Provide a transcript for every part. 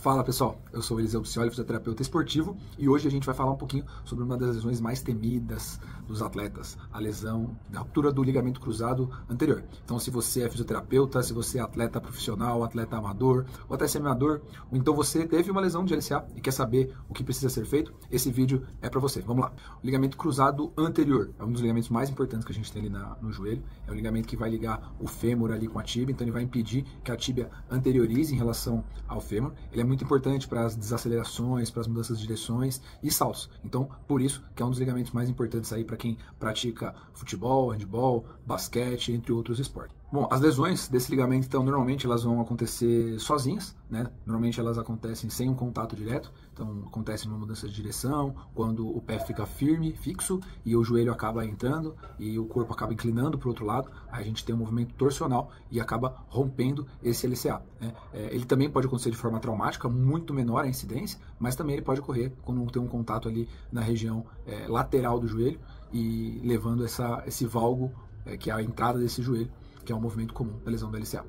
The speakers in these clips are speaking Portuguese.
Fala pessoal, eu sou o Eliseu Picioli, fisioterapeuta esportivo, e hoje a gente vai falar um pouquinho sobre uma das lesões mais temidas dos atletas, a lesão da ruptura do ligamento cruzado anterior. Então, se você é fisioterapeuta, se você é atleta profissional, atleta amador, ou até semi-amador, ou então você teve uma lesão de LCA e quer saber o que precisa ser feito, esse vídeo é para você. Vamos lá. O ligamento cruzado anterior é um dos ligamentos mais importantes que a gente tem ali no joelho, é o ligamento que vai ligar o fêmur ali com a tíbia, então ele vai impedir que a tíbia anteriorize em relação ao fêmur. Ele é muito importante para as desacelerações, para as mudanças de direções e saltos. Então, por isso que é um dos ligamentos mais importantes aí para quem pratica futebol, handebol, basquete, entre outros esportes. Bom, as lesões desse ligamento, então, normalmente elas vão acontecer sozinhas, né? Normalmente elas acontecem sem um contato direto. Então, acontece uma mudança de direção, quando o pé fica firme, fixo, e o joelho acaba entrando e o corpo acaba inclinando para o outro lado. Aí a gente tem um movimento torsional e acaba rompendo esse LCA, né? Ele também pode acontecer de forma traumática, muito menor a incidência, mas também ele pode ocorrer quando tem um contato ali na região lateral do joelho e levando esse valgo, que é a entrada desse joelho, que é um movimento comum da lesão do LCA.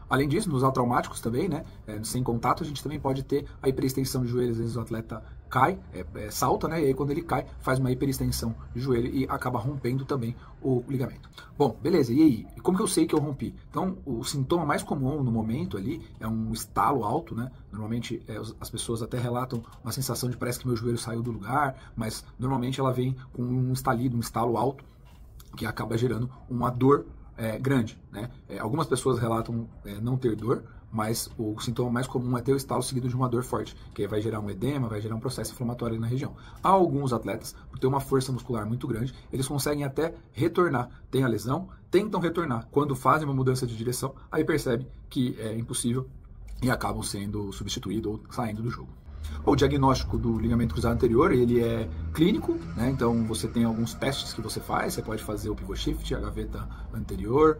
Além disso, nos atraumáticos também, né, sem contato, a gente também pode ter a hiperextensão de joelho. Às vezes o atleta cai, salta, né, e aí quando ele cai, faz uma hiperextensão de joelho e acaba rompendo também o ligamento. Bom, beleza, e aí? Como que eu sei que eu rompi? Então, o sintoma mais comum no momento ali é um estalo alto, né? Normalmente as pessoas até relatam uma sensação de parece que meu joelho saiu do lugar, mas normalmente ela vem com um estalido, um estalo alto, que acaba gerando uma dor grande, né? Algumas pessoas relatam não ter dor, mas o sintoma mais comum é ter o estalo seguido de uma dor forte, que aí vai gerar um edema, vai gerar um processo inflamatório ali na região. Há alguns atletas, por ter uma força muscular muito grande, eles conseguem até retornar. Tem a lesão, tentam retornar. Quando fazem uma mudança de direção, aí percebem que é impossível e acabam sendo substituídos ou saindo do jogo. O diagnóstico do ligamento cruzado anterior, ele é clínico, né? Então você tem alguns testes que você faz, você pode fazer o pivot shift, a gaveta anterior,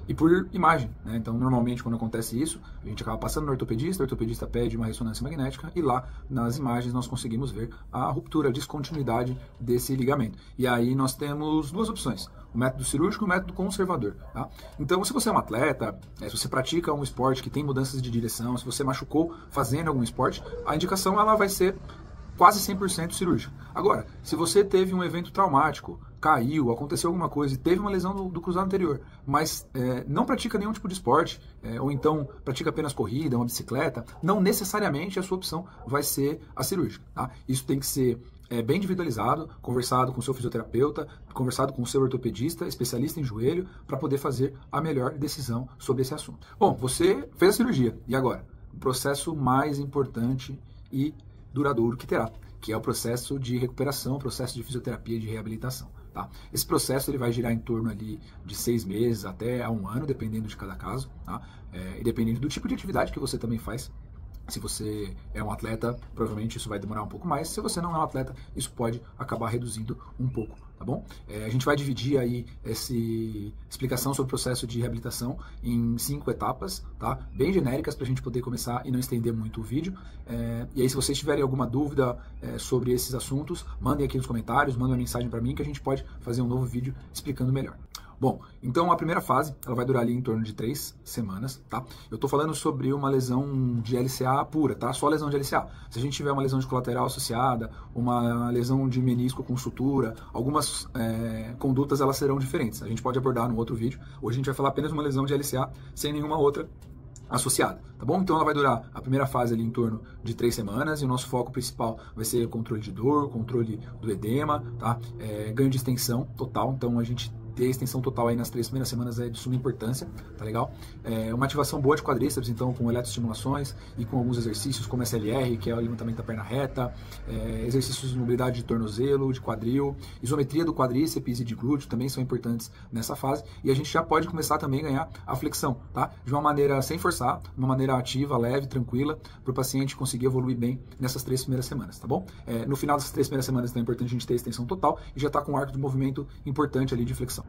e por imagem, né? Então normalmente quando acontece isso, a gente acaba passando no ortopedista, o ortopedista pede uma ressonância magnética e lá nas imagens nós conseguimos ver a ruptura, a descontinuidade desse ligamento. E aí nós temos duas opções: o método cirúrgico e o método conservador, tá? Então, se você é um atleta, se você pratica um esporte que tem mudanças de direção, se você machucou fazendo algum esporte, a indicação ela vai ser quase 100% cirúrgica. Agora, se você teve um evento traumático, caiu, aconteceu alguma coisa e teve uma lesão do cruzado anterior, mas não pratica nenhum tipo de esporte, ou então pratica apenas corrida, uma bicicleta, não necessariamente a sua opção vai ser a cirúrgica, tá? Isso tem que ser bem individualizado, conversado com o seu fisioterapeuta, conversado com o seu ortopedista, especialista em joelho, para poder fazer a melhor decisão sobre esse assunto. Bom, você fez a cirurgia, e agora? O processo mais importante e duradouro que terá, que é o processo de recuperação, o processo de fisioterapia e de reabilitação. Tá? Esse processo ele vai girar em torno ali de 6 meses até a 1 ano, dependendo de cada caso, tá? E dependendo do tipo de atividade que você também faz. Se você é um atleta, provavelmente isso vai demorar um pouco mais. Se você não é um atleta, isso pode acabar reduzindo um pouco, tá bom? A gente vai dividir aí essa explicação sobre o processo de reabilitação em 5 etapas, tá? Bem genéricas para a gente poder começar e não estender muito o vídeo. E aí, se vocês tiverem alguma dúvida sobre esses assuntos, mandem aqui nos comentários, mandem uma mensagem para mim que a gente pode fazer um novo vídeo explicando melhor. Bom, então a primeira fase, ela vai durar ali em torno de 3 semanas, tá? Eu tô falando sobre uma lesão de LCA pura, tá? Só lesão de LCA. Se a gente tiver uma lesão de colateral associada, uma lesão de menisco com sutura, algumas condutas elas serão diferentes. A gente pode abordar no outro vídeo. Hoje a gente vai falar apenas uma lesão de LCA sem nenhuma outra associada, tá bom? Então ela vai durar a primeira fase ali em torno de 3 semanas e o nosso foco principal vai ser controle de dor, controle do edema, tá? Ganho de extensão total, então a gente ter a extensão total aí nas 3 primeiras semanas é de suma importância, tá legal? Uma ativação boa de quadríceps, então com eletroestimulações e com alguns exercícios como SLR, que é o levantamento da perna reta, exercícios de mobilidade de tornozelo, de quadril, isometria do quadríceps e de glúteo também são importantes nessa fase, e a gente já pode começar também a ganhar a flexão, tá? De uma maneira sem forçar, de uma maneira ativa, leve, tranquila, para o paciente conseguir evoluir bem nessas 3 primeiras semanas, tá bom? No final dessas 3 primeiras semanas então é importante a gente ter a extensão total e já tá com um arco de movimento importante ali de flexão.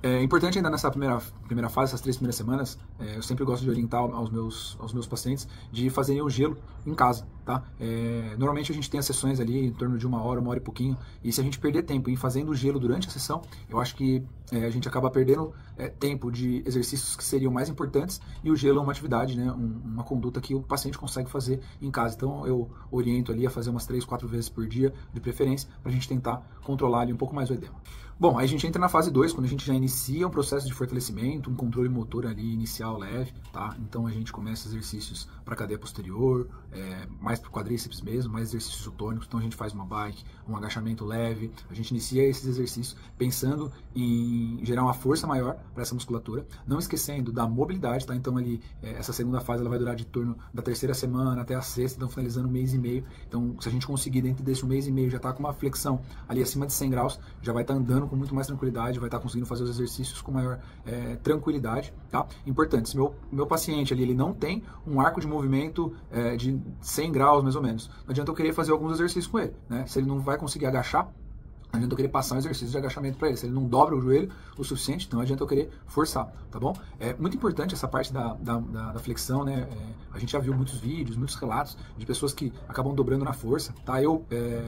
É importante ainda nessa primeira fase, essas 3 primeiras semanas, eu sempre gosto de orientar aos meus pacientes de fazerem o gelo em casa, tá? Normalmente a gente tem as sessões ali em torno de 1 hora e pouquinho, e se a gente perder tempo em fazendo o gelo durante a sessão, eu acho que a gente acaba perdendo tempo de exercícios que seriam mais importantes, e o gelo é uma atividade, né, uma conduta que o paciente consegue fazer em casa. Então eu oriento ali a fazer umas 3, 4 vezes por dia, de preferência, para a gente tentar controlar ali um pouco mais o edema. Bom, aí a gente entra na fase 2, quando a gente já inicia um processo de fortalecimento, um controle motor ali inicial leve, tá? Então a gente começa exercícios para a cadeia posterior, mais para o quadríceps mesmo, mais exercícios isotônicos. Então a gente faz uma bike, um agachamento leve, a gente inicia esses exercícios pensando em gerar uma força maior para essa musculatura, não esquecendo da mobilidade, tá? Então ali, essa segunda fase ela vai durar de torno da 3ª semana até a 6ª, então finalizando 1 mês e meio. Então se a gente conseguir dentro desse 1 mês e meio já tá com uma flexão ali acima de 100 graus, já vai estar andando com muito mais tranquilidade, vai estar conseguindo fazer os exercícios com maior tranquilidade, tá? Importante, se meu paciente ali, ele não tem um arco de movimento de 100 graus mais ou menos, não adianta eu querer fazer alguns exercícios com ele, né? Se ele não vai conseguir agachar, não adianta eu querer passar um exercício de agachamento para ele. Se ele não dobra o joelho o suficiente, então não adianta eu querer forçar, tá bom? É muito importante essa parte da flexão, né? A gente já viu muitos vídeos, muitos relatos de pessoas que acabam dobrando na força, tá? Eu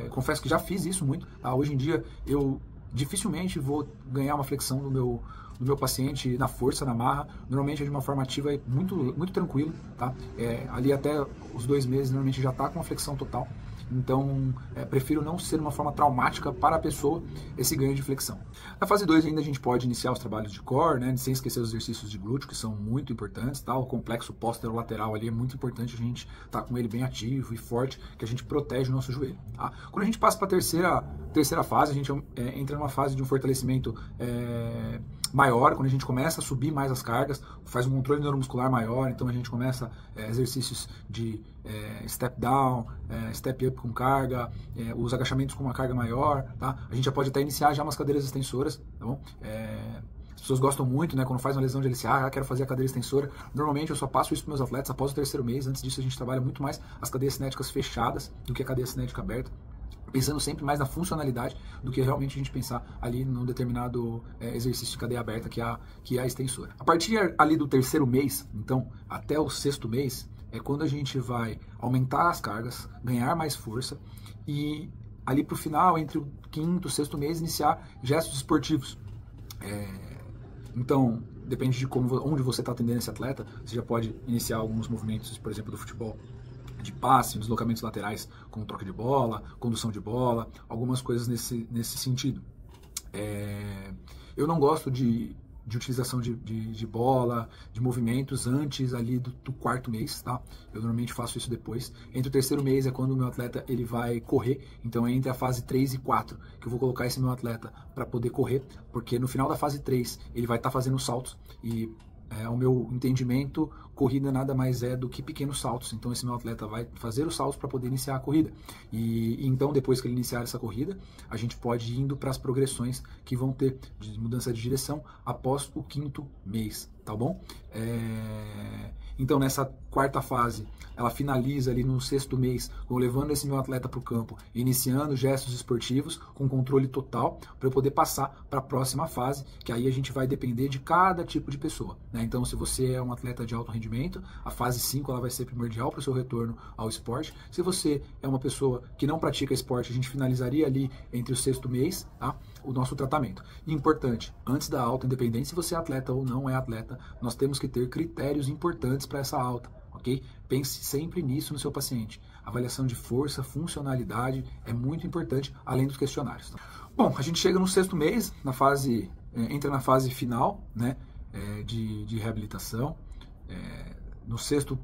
confesso que já fiz isso muito, tá? Hoje em dia eu dificilmente vou ganhar uma flexão do meu paciente na força, na marra. Normalmente é de uma forma ativa e muito, muito tranquilo, tá? Ali até os 2 meses normalmente já está com uma flexão total. Então, prefiro não ser uma forma traumática para a pessoa esse ganho de flexão. Na fase 2 ainda a gente pode iniciar os trabalhos de core, né, sem esquecer os exercícios de glúteo, que são muito importantes, tá? O complexo posterolateral ali é muito importante a gente estar com ele bem ativo e forte, que a gente protege o nosso joelho, tá? Quando a gente passa para a terceira fase, a gente entra numa fase de um fortalecimento maior, quando a gente começa a subir mais as cargas, faz um controle neuromuscular maior, então a gente começa exercícios de step down, step up com carga, os agachamentos com uma carga maior, tá? A gente já pode até iniciar já umas cadeiras extensoras, tá bom? As pessoas gostam muito, né, quando faz uma lesão de LCA, quero fazer a cadeira extensora. Normalmente eu só passo isso para meus atletas após o 3º mês. Antes disso a gente trabalha muito mais as cadeias cinéticas fechadas do que a cadeia cinética aberta, pensando sempre mais na funcionalidade do que realmente a gente pensar ali num determinado exercício de cadeia aberta que é a extensora. A partir ali do 3º mês, então, até o 6º mês, é quando a gente vai aumentar as cargas, ganhar mais força e ali para o final, entre o 5º e o 6º mês, iniciar gestos esportivos. Então, depende de onde você está atendendo esse atleta, você já pode iniciar alguns movimentos, por exemplo, do futebol, de passe, deslocamentos laterais, como troca de bola, condução de bola, algumas coisas nesse sentido. Eu não gosto de utilização de bola, de movimentos antes ali do 4º mês, tá? Eu normalmente faço isso depois. Entre o 3º mês é quando o meu atleta ele vai correr, então é entre a fase 3 e 4 que eu vou colocar esse meu atleta para poder correr, porque no final da fase 3 ele vai estar fazendo saltos e ao meu entendimento, corrida nada mais é do que pequenos saltos. Então esse meu atleta vai fazer os saltos para poder iniciar a corrida. E então depois que ele iniciar essa corrida, a gente pode ir indo para as progressões que vão ter de mudança de direção após o 5º mês, tá bom? Então nessa 4ª fase, ela finaliza ali no 6º mês, levando esse meu atleta para o campo, iniciando gestos esportivos com controle total, para eu poder passar para a próxima fase, que aí a gente vai depender de cada tipo de pessoa, né? Então se você é um atleta de alto rendimento, a fase 5 ela vai ser primordial para o seu retorno ao esporte. Se você é uma pessoa que não pratica esporte, a gente finalizaria ali entre o 6º mês, tá? O nosso tratamento. E importante, antes da alta, independente se você é atleta ou não é atleta, nós temos que ter critérios importantes para essa alta, ok? Pense sempre nisso no seu paciente. Avaliação de força, funcionalidade é muito importante, além dos questionários. Tá? Bom, a gente chega no 6º mês, entra na fase final, né, de reabilitação. No 6º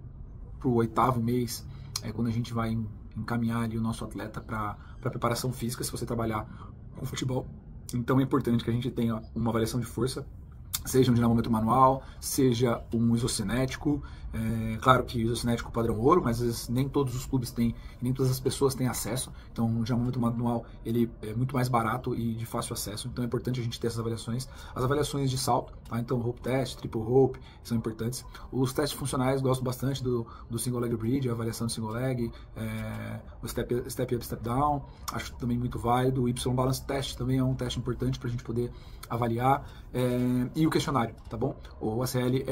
para o 8º mês é quando a gente vai encaminhar ali o nosso atleta para preparação física, se você trabalhar com futebol. Então é importante que a gente tenha uma avaliação de força seja um dinamômetro manual, seja um isocinético. Claro que isocinético padrão ouro, mas às vezes nem todos os clubes têm, nem todas as pessoas têm acesso. Então, um dinamômetro manual ele é muito mais barato e de fácil acesso. Então, é importante a gente ter essas avaliações. As avaliações de salto, tá? Então, rope test, triple rope, são importantes. Os testes funcionais, gosto bastante do single leg bridge, a avaliação do single leg, o step up, step down, acho também muito válido. O Y balance test também é um teste importante para a gente poder avaliar. E o questionário, tá bom? O ACL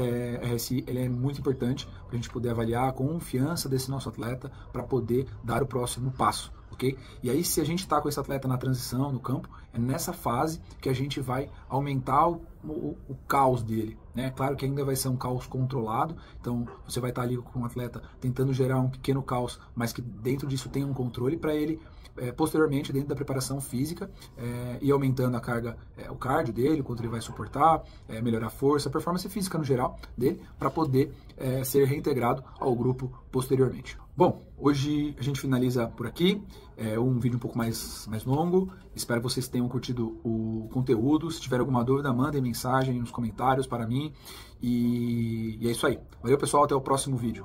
RSI, ele é muito importante para a gente poder avaliar a confiança desse nosso atleta para poder dar o próximo passo, ok? E aí, se a gente está com esse atleta na transição, no campo, é nessa fase que a gente vai aumentar o caos dele, né? Claro que ainda vai ser um caos controlado, então você vai estar ali com o atleta tentando gerar um pequeno caos, mas que dentro disso tem um controle para ele, posteriormente, dentro da preparação física, ir aumentando a carga, o cardio dele, quanto ele vai suportar, melhorar a força, a performance física no geral dele, para poder ser reintegrado ao grupo posteriormente. Bom, hoje a gente finaliza por aqui, um vídeo um pouco mais longo. Espero que vocês tenham curtido o conteúdo. Se tiver alguma dúvida, mandem mensagem nos comentários para mim. E é isso aí. Valeu, pessoal, até o próximo vídeo.